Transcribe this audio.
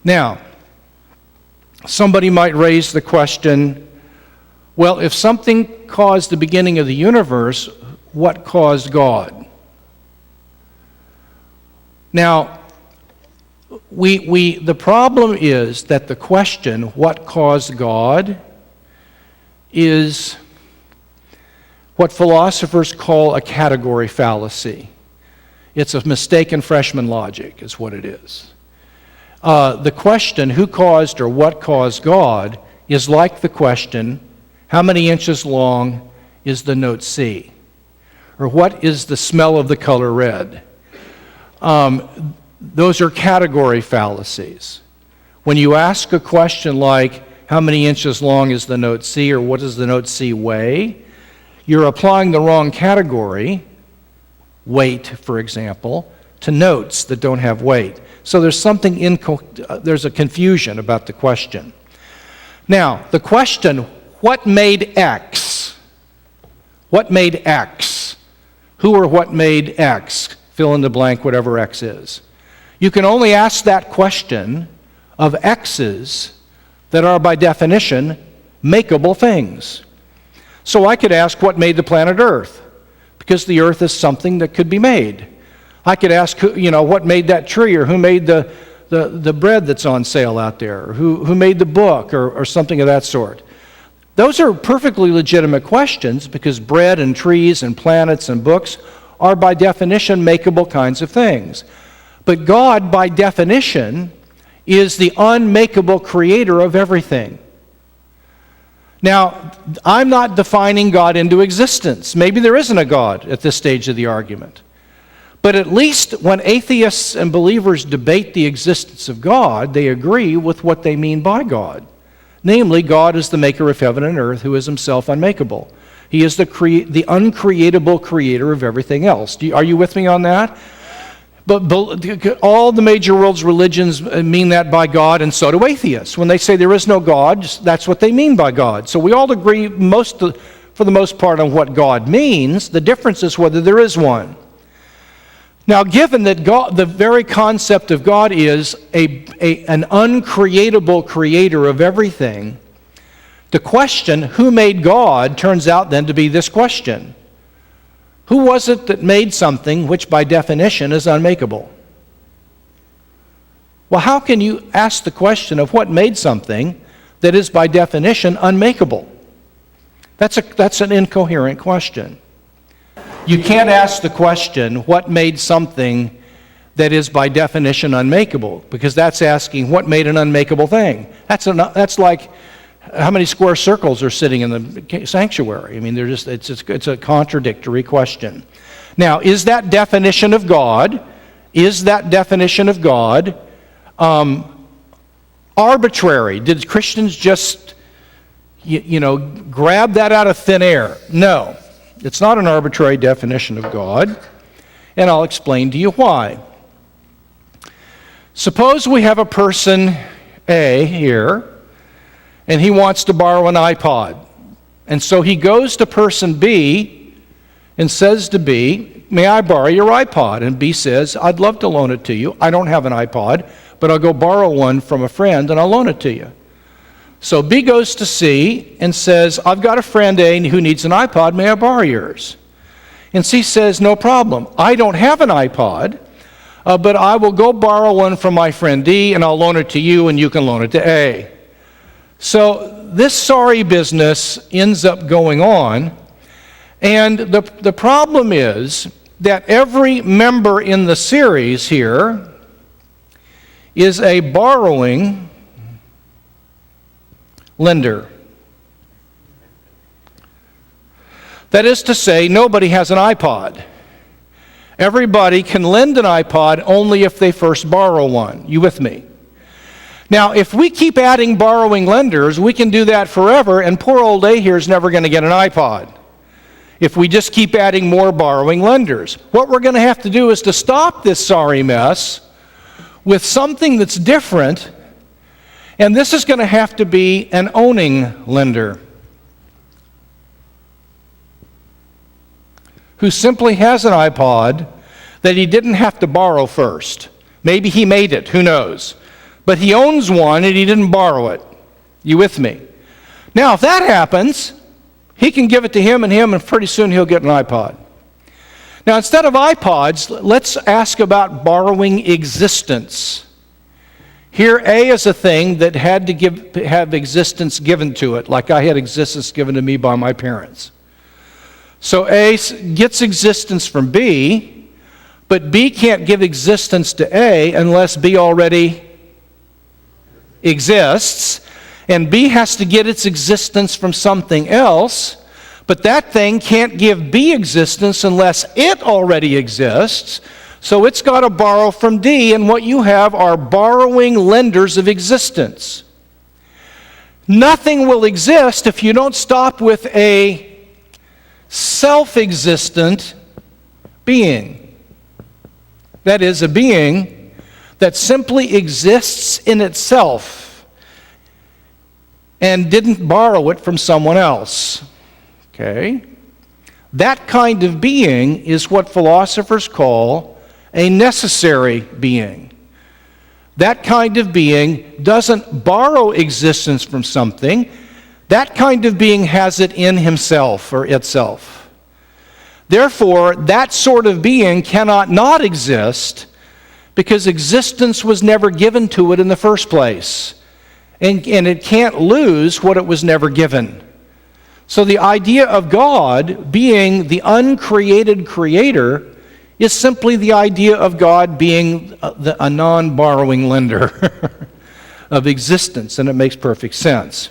Now, somebody might raise the question, well, if something caused the beginning of the universe, what caused God? Now, the problem is that the question, what caused God, is what philosophers call a category fallacy. It's a mistaken freshman logic, is what it is. The question, who caused or what caused God, is like the question, how many inches long is the note C? Or what is the smell of the color red? Those are category fallacies. When you ask a question like, how many inches long is the note C, or what does the note C weigh, you're applying the wrong category, weight, for example, to notes that don't have weight. So there's there's a confusion about the question. Now, the question, what made X? What made X? Who or what made X? Fill in the blank, whatever X is. You can only ask that question of X's that are by definition makeable things. So I could ask what made the planet Earth, because the Earth is something that could be made. I could ask, what made that tree, or who made the bread that's on sale out there, or who made the book, or something of that sort. Those are perfectly legitimate questions, because bread and trees and planets and books are by definition makeable kinds of things. But God, by definition, is the unmakeable creator of everything. Now, I'm not defining God into existence. Maybe there isn't a God at this stage of the argument. But at least when atheists and believers debate the existence of God, they agree with what they mean by God. Namely, God is the maker of heaven and earth, who is himself unmakeable. He is the uncreatable creator of everything else. Are you with me on that? But all the major world's religions mean that by God, and so do atheists. When they say there is no God, that's what they mean by God. So we all agree for the most part on what God means. The difference is whether there is one. Now, given that God, the very concept of God is an uncreatable creator of everything, the question, who made God, turns out then to be this question. Who was it that made something which by definition is unmakeable? Well, how can you ask the question of what made something that is by definition unmakeable? That's an incoherent question. You can't ask the question, what made something that is by definition unmakeable? Because that's asking, what made an unmakeable thing? That's like, how many square circles are sitting in the sanctuary? I mean, it's a contradictory question. Now, is that definition of God arbitrary? Did Christians just, grab that out of thin air? No, it's not an arbitrary definition of God, and I'll explain to you why. Suppose we have a person A here, and he wants to borrow an iPod. And so he goes to person B and says to B, may I borrow your iPod? And B says, I'd love to loan it to you. I don't have an iPod, but I'll go borrow one from a friend and I'll loan it to you. So B goes to C and says, I've got a friend A who needs an iPod. May I borrow yours? And C says, no problem. I don't have an iPod, but I will go borrow one from my friend D and I'll loan it to you and you can loan it to A. So this sorry business ends up going on, and the problem is that every member in the series here is a borrowing lender. That is to say, nobody has an iPod. Everybody can lend an iPod only if they first borrow one. You with me? Now, if we keep adding borrowing lenders, we can do that forever, and poor old A here is never going to get an iPod. If we just keep adding more borrowing lenders. What we're going to have to do is to stop this sorry mess with something that's different, and this is going to have to be an owning lender who simply has an iPod that he didn't have to borrow first. Maybe he made it, who knows? but he owns one and he didn't borrow it. You with me? Now, if that happens, he can give it to him, and pretty soon he'll get an iPod. Now, instead of iPods, let's ask about borrowing existence. Here, A is a thing that had to have existence given to it, like I had existence given to me by my parents. So A gets existence from B, but B can't give existence to A unless B already exists, and B has to get its existence from something else, but that thing can't give B existence unless it already exists. So it's got to borrow from D, and what you have are borrowing lenders of existence. Nothing will exist if you don't stop with a self-existent being. That is, a being that simply exists in itself and didn't borrow it from someone else. Okay? That kind of being is what philosophers call a necessary being. That kind of being doesn't borrow existence from something. That kind of being has it in himself or itself. Therefore, that sort of being cannot not exist because existence was never given to it in the first place. And it can't lose what it was never given. So the idea of God being the uncreated creator is simply the idea of God being a non-borrowing lender of existence, and it makes perfect sense.